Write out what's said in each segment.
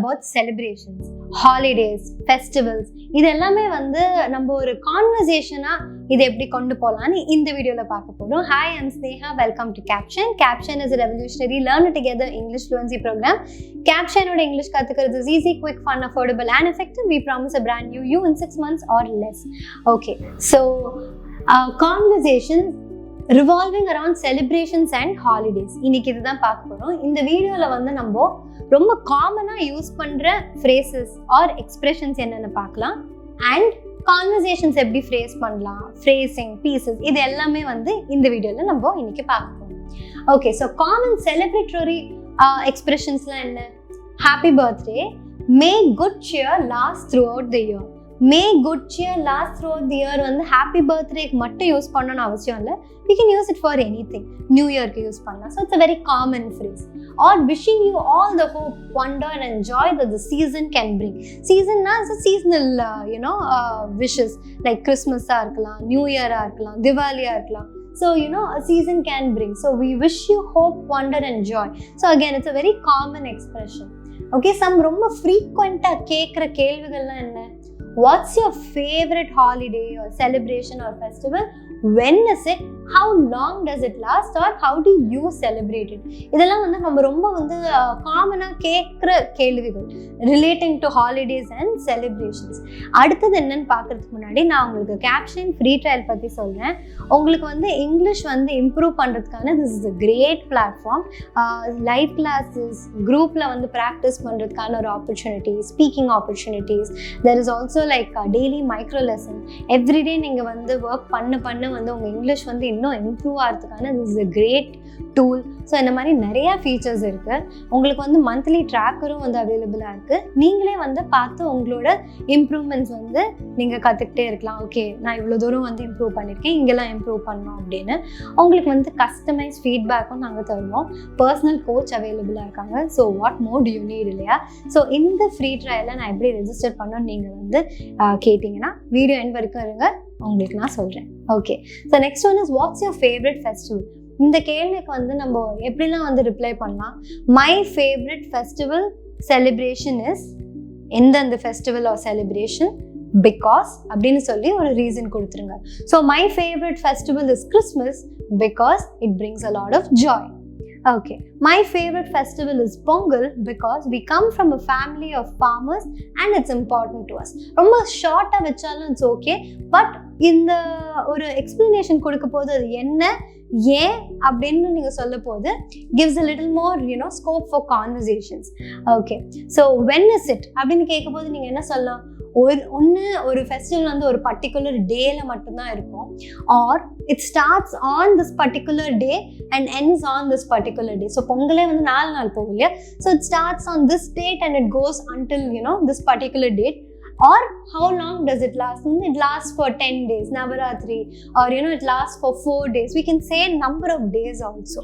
about celebrations, holidays, festivals. இது எல்லாமே வந்து நம்ம ஒரு கான்வர்சேஷனா இதை எப்படி கொண்டு போகலான்னு இந்த வீடியோல பார்க்க போறோம். Hi, I'm Sneha. Welcome to Capshine. Capshine is a revolutionary learn together English fluency program. Capshine ஓட இங்கிலீஷ் கத்துக்கிறது is easy, quick, fun, affordable and effective. We promise a brand new you in 6 months or less. Okay, so conversations revolving around celebrations and holidays. இன்னைக்கு இதுதான் பார்க்க போறோம். இந்த வீடியோல வந்து நம்ம ரொம்ப காமனா யூஸ் பண்ற phrases or expressions என்னன்னு பார்க்கலாம். And conversations எப்படி phrase பண்ணலாம், phrasing, pieces இது எல்லாமே வந்து இந்த வீடியோல நம்ம இன்னைக்கு பார்க்க போறோம். Okay, so common celebratory expressionsலாம் என்ன? Happy birthday, may good cheer last throughout the year. May good cheer last throughout the year வந்து happy birthday மட்டும் யூஸ் பண்ணணும்னு அவசியம் இல்லை. We can use it for anything. New Year க்கு use பண்ணலாம். So it's a very common phrase. Or wishing you all the hope, wonder and joy that the season can bring. Season na is a seasonal wishes like Christmas ஆ இருக்கலாம், New Year ஆ இருக்கலாம், Diwali ஆ இருக்கலாம். So a season can bring. So we wish you hope, wonder and joy. So again it's a very common expression. Okay, some ரொம்ப frequent-ஆ கேட்குற கேள்விகள்லாம் என்ன? What's your favorite holiday or celebration or festival? When is it? How long does it last? Or how do you celebrate it? இதெல்லாம் வந்து நம்ம ரொம்ப வந்து காமனாக கேட்குற கேள்விகள் relating to holidays and celebrations. அடுத்தது என்னன்னு பார்க்கறதுக்கு முன்னாடி நான் உங்களுக்கு கேப்ஷன் ஃப்ரீ ட்ரையல் பற்றி சொல்கிறேன். உங்களுக்கு வந்து இங்கிலீஷ் வந்து இம்ப்ரூவ் பண்ணுறதுக்கான this is a great platform. Live classes, குரூப்பில் வந்து ப்ராக்டிஸ் பண்ணுறதுக்கான ஒரு opportunity, speaking opportunities. There is also like daily micro lesson. Everyday நீங்கள் வந்து ஒர்க் பண்ண வந்து உங்கள் இங்கிலீஷ் வந்து இன்னும் இம்ப்ரூவ் ஆகிறதுக்கான this is a great tool. So இந்த மாதிரி நிறையா ஃபீச்சர்ஸ் இருக்குது. உங்களுக்கு வந்து மந்த்லி ட்ராக்கரும் வந்து அவைலபிளாக இருக்குது. நீங்களே வந்து பார்த்து உங்களோட இம்ப்ரூவ்மெண்ட்ஸ் வந்து நீங்கள் கற்றுக்கிட்டே இருக்கலாம். ஓகே, நான் இவ்வளோ தூரம் வந்து இம்ப்ரூவ் பண்ணியிருக்கேன், இங்கெல்லாம் இம்ப்ரூவ் பண்ணோம் அப்படின்னு. உங்களுக்கு வந்து கஸ்டமைஸ் ஃபீட்பேக்கும் நாங்கள் தருவோம். பர்சனல் கோச் அவைலபிளாக இருக்காங்க. So what more to you need இல்லையா? ஸோ இந்த ஃப்ரீ ட்ரையலை நான் எப்படி ரெஜிஸ்டர் பண்ணணும்னு நீங்கள் வந்து கேட்டிங்கன்னா வீடியோ எண்ட் வரைக்கும் இருங்க, உங்களுக்கு நான் சொல்கிறேன். Okay, so next one is what's your favourite festival. இந்த கேள்விக்கு வந்து நம்ம எப்படிலாம் வந்து ரிப்ளை பண்ணலாம்? My favourite festival celebration is எந்தெந்த ஃபெஸ்டிவல் ஆர் செலிப்ரேஷன் பிகாஸ் அப்படின்னு சொல்லி ஒரு ரீசன் கொடுத்துருங்க. So my favourite festival is Christmas because it brings a lot of joy. Okay, my favorite festival is Pongal because we come from a family of farmers and it's important to us. ரொம்ப ஷார்ட்டாக வச்சாலும் it's okay. But இந்த ஒரு explanation கொடுக்க போது அது என்ன, ஏன் அப்படின்னு நீங்கள் சொல்ல போது gives a little more scope for conversations. Okay, so when is it அப்படின்னு கேட்க போது நீங்கள் என்ன சொல்லலாம்? ஒரு ஃபெஸ்டிவல் வந்து ஒரு பர்டிகுலர் டேல மட்டும்தான் இருக்கும். Or it starts on this particular day and ends on this particular day. So பொங்கலே வந்து 4 நாள் போகும் இல்லையா? So it starts on this date and it goes until this particular date. Or how long does it last? It lasts for 10 days, Navaratri, or it lasts for 4 days. We can say number of days also.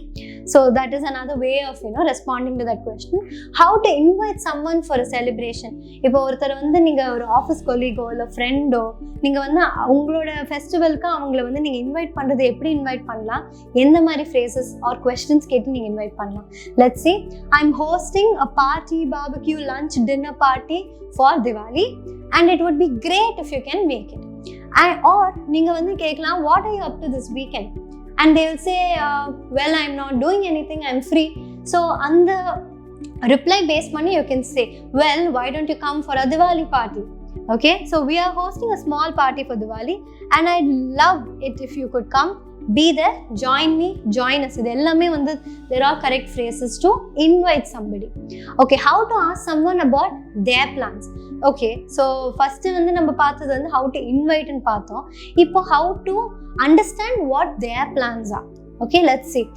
So that is another way of responding to that question. How to invite someone for a celebration? இப்போ ஒருத்தர் வந்து நீங்கள் ஒரு office கொலீகோ இல்லை ஃப்ரெண்டோ நீங்கள் வந்து உங்களோட ஃபெஸ்டிவலுக்கு அவங்கள வந்து நீங்கள் இன்வைட் பண்ணுறது எப்படி இன்வைட் பண்ணலாம், எந்த மாதிரி ஃப்ரேசஸ் ஆர் கொஸ்டின்ஸ் கேட்டு நீங்கள் இன்வைட் பண்ணலாம். Let's say I am hosting a party, barbecue, lunch, dinner party for Diwali and it would be great if you can make it. Or நீங்க வந்து கேட்கலாம், what are you up to this weekend? And they will say well, I'm not doing anything, I'm free. So அந்த reply based பண்ணி you can say, well, why don't you come for a Diwali party? Okay, so we are hosting a small party for Diwali and I'd love it if you could come. Be there, join me, join us. இது எல்லாமே வந்து there are correct phrases to invite somebody. Okay, how to ask someone about their plans. Okay, so first வந்து நம்ம பார்த்தது வந்து how to invite ன்னு பார்த்தோம். இப்போ how to understand what their plans are. Okay, let's see.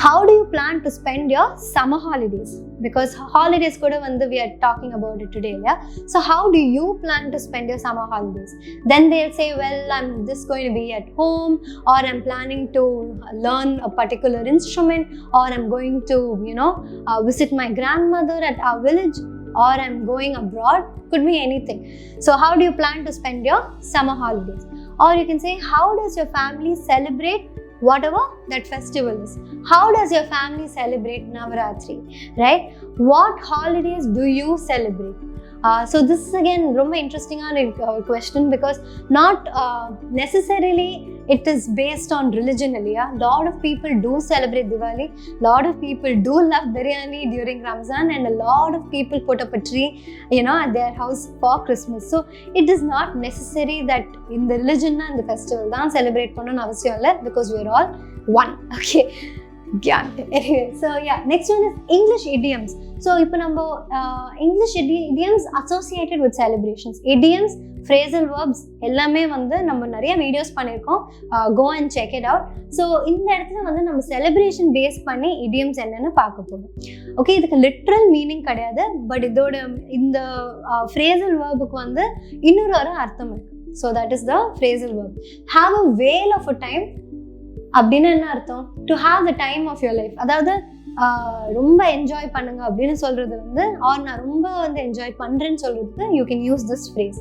How do you plan to spend your summer holidays? Because holidays kuda vandu we are talking about it today, yeah? So how do you plan to spend your summer holidays? Then they'll say, well, I'm just going to be at home, or I'm planning to learn a particular instrument, or I'm going to visit my grandmother at our village, or I'm going abroad. Could be anything. So how do you plan to spend your summer holidays? Or you can say, how does your family celebrate whatever that festival is. How does your family celebrate Navaratri, right? What holidays do you celebrate? So this is again ரொம்ப இன்ட்ரெஸ்டிங்கான question because not necessarily it is based on religion இல்லையா. Lot of people do celebrate Diwali, lot of people do love biryani during Ramzan, and a lot of people put up a tree, you know, at their house for Christmas. So it is not necessary that in the religion and the festival தான் celebrate பண்ணணும்னு அவசியம் இல்லை, because we are all one. Okay. Yeah. Anyway, so yeah, next one is English idioms. So இப்போ நம்ம English idioms associated with celebrations, idioms, phrasal verbs எல்லாமே வந்து நம்ம நிறைய வீடியோஸ் பண்ணியிருக்கோம். Go and check it out. So இந்த இடத்துல வந்து நம்ம செலிப்ரேஷன் பேஸ் பண்ணி idioms என்னன்னு பார்க்க போகிறோம். ஓகே, இதுக்கு லிட்ரல் மீனிங் கிடையாது, பட் இதோட இந்த phrasal verbுக்கு வந்து இன்னொரு அர்த்தம் இருக்கு. So that is the phrasal verb. Have a whale of a time அப்படின்னு என்ன அர்த்தம்? To have the time of your life, அதாவது ரொம்ப என்ஜாய் பண்ணுங்க அப்படின்னு சொல்றது வந்து, ஆர் நான் ரொம்ப வந்து என்ஜாய் பண்றேன்னு சொல்றதுக்கு you can use this phrase.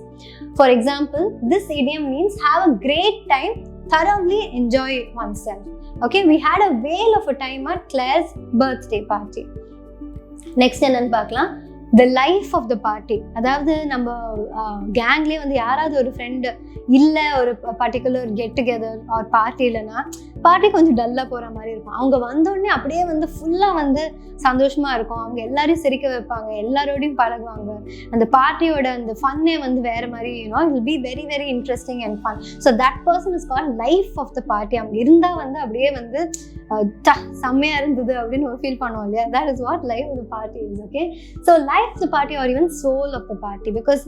For example, this idiom means have a great time, thoroughly enjoy oneself. Okay, we had a whale of a time at Claire's birthday party. Next என்னன்னு பார்க்கலாம், the life of the party. அதாவது நம்ம கேங்லேயே வந்து யாராவது ஒரு friend இல்லை, ஒரு particular get together or party இல்லைன்னா பார்ட்டி கொஞ்சம் டல்லாக போகிற மாதிரி இருக்கும். அவங்க வந்தோடனே அப்படியே வந்து ஃபுல்லாக வந்து சந்தோஷமாக இருக்கும், அவங்க எல்லாரையும் சிரிக்க வைப்பாங்க, எல்லாரோடையும் பழகுவாங்க, அந்த பார்ட்டியோட அந்த ஃபன்னே வந்து வேறு மாதிரி, you know, it will be very very interesting and fun. So that person is called life of the party. அவங்க இருந்தால் வந்து அப்படியே வந்து செம்மையாக இருந்தது அப்படின்னு ஒரு ஃபீல் பண்ணுவோம் இல்லையா, that is what life of the party is. Okay, so life of the party or even soul of the party, because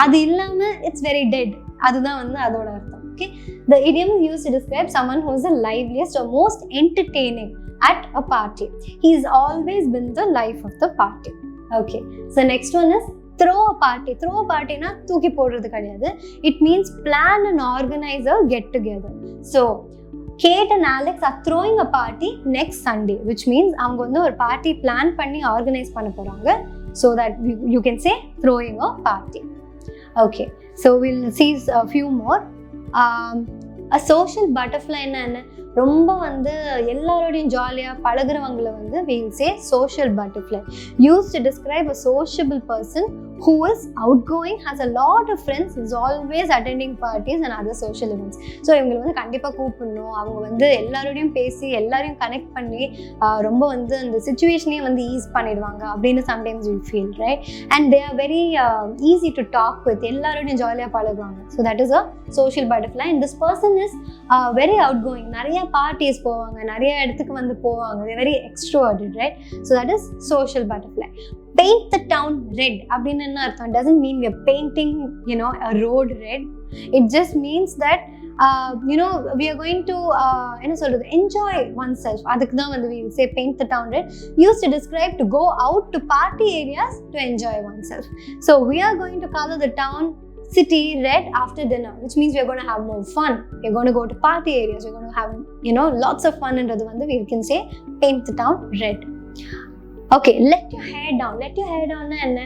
அது இல்லாமல் இட்ஸ் வெரி டெட், அதுதான் வந்து அதோட அர்த்தம். Okay, the idiom is used to describe someone who is the liveliest or most entertaining at a party. He has always been the life of the party. Okay, so next one is throw a party. Throw a party na தூக்கி போடுறது கிடையாது. It means plan and organize a get together. So Kate and Alex are throwing a party next Sunday, which means அவங்க வந்து ஒரு party plan பண்ணி organise பண்ண போறாங்க. So that you can say throwing a party. Okay, so we'll see a few more. A social butterfly என்ன, ரொம்ப வந்து எல்லாரோடையும் ஜாலியாக பழகுறவங்களை வந்து we will say social butterfly, used to describe a sociable person who is outgoing, has a lot of friends, is always attending parties and other social events. So இவங்களை வந்து கண்டிப்பாக கூப்பிடணும், அவங்க வந்து எல்லாரோடையும் பேசி எல்லாரையும் கனெக்ட் பண்ணி ரொம்ப வந்து அந்த சுச்சுவேஷனே வந்து ஈஸ் பண்ணிடுவாங்க அப்படின்னு sometimes you feel, right? And they are very easy to talk with, எல்லாரோடையும் ஜாலியாக பழகுவாங்க. So that is a social butterfly. And this person is very outgoing, நிறைய பார்ட்டிஸ் போவாங்க, நிறைய இடத்துக்கு வந்து போவாங்க, they very extroverted, right? So that is social butterfly. Paint the town red அப்படின்னு என்ன அர்த்தம்? doesn't mean we are painting, you know, a road red. It just means that you know, we are going to என்ன சொல்றது, enjoy oneself. அதுக்கு தான் வந்து we will say paint the town red, used to describe to go out to party areas to enjoy oneself. So we are going to color the town city red after dinner, which means we are going to have more fun, we are going to go to party areas, we are going to have, you know, lots of fun. என்றது வந்து we can say paint the town red. Okay, let your hair down. let your hair down என்ன,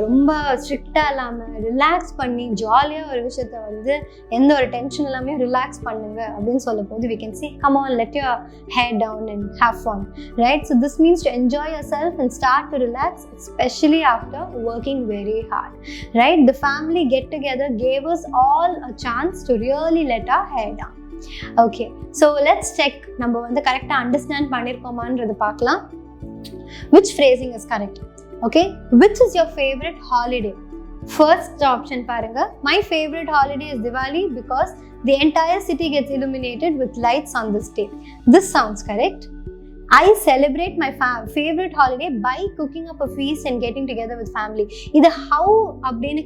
ரொம்ப ஸ்ட்ரிக்டாக இல்லாமல் relax பண்ணி ஜாலியாக ஒரு விஷயத்த வந்து எந்த ஒரு டென்ஷன் இல்லாமல் ரிலாக்ஸ் பண்ணுங்க அப்படின்னு சொல்லும் போது we can say come on, let your hair down and have fun, right? So this means to enjoy yourself and start to relax, especially after working very hard, right? The family get together gave us all a chance to really let our hair down. Okay, so let's check நம்ம வந்து கரெக்டாக understand பண்ணியிருக்கோமான்றது பார்க்கலாம். Which phrasing is correct? Okay, which is your favorite holiday? First option paranga, my favorite holiday is Diwali because the entire city gets illuminated with lights on this day. This sounds correct. I celebrate my favorite holiday by cooking up a feast and getting together with family. Idu how அப்படினு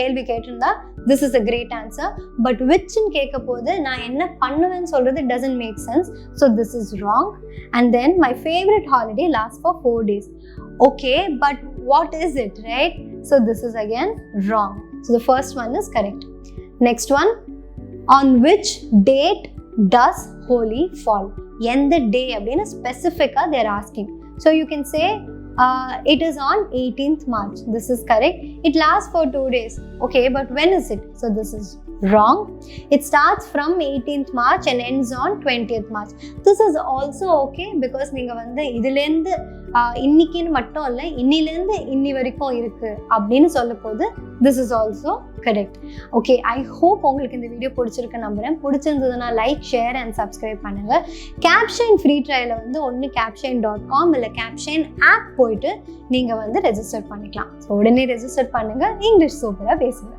கேள்வி கேட்டிருந்தா this is a great answer, but which ன்னு கேட்கும்போது நான் என்ன பண்ணுவேன்னு சொல்றது doesn't make sense, so this is wrong. And then my favorite holiday lasts for 4 days. Okay, but what is it, right? So this is again wrong. So the first one is correct. Next one, on which date does Holi fall? எந்த டே அப்படின்னு ஸ்பெசிஃபிக்காக they're asking. So you can say it is on 18th March. This is correct. It lasts for 2 days. Okay, but when is it? So this is wrong. It starts from 18th March and ends on 20th March. This is also okay because நீங்க வந்து இதிலேருந்து இன்னைக்குன்னு மட்டும் இல்லை, இன்னிலேருந்து இன்னி வரைக்கும் இருக்கு அப்படின்னு சொல்ல போது this is also correct. Okay, I hope உங்களுக்கு இந்த வீடியோ பிடிச்சிருக்கு நம்புறேன். பிடிச்சிருந்ததுன்னா லைக், ஷேர் அண்ட் சப்ஸ்கிரைப் பண்ணுங்க. கேப்ஷைன் ஃப்ரீ ட்ரையலை வந்து ஒன்று capshine.com இல்லை கேப்ஷைன் ஆப் போயிட்டு நீங்கள் வந்து ரெஜிஸ்டர் பண்ணிக்கலாம். ஸோ உடனே ரெஜிஸ்டர் பண்ணுங்க, இங்கிலீஷ் சூப்பராக பேசுங்க.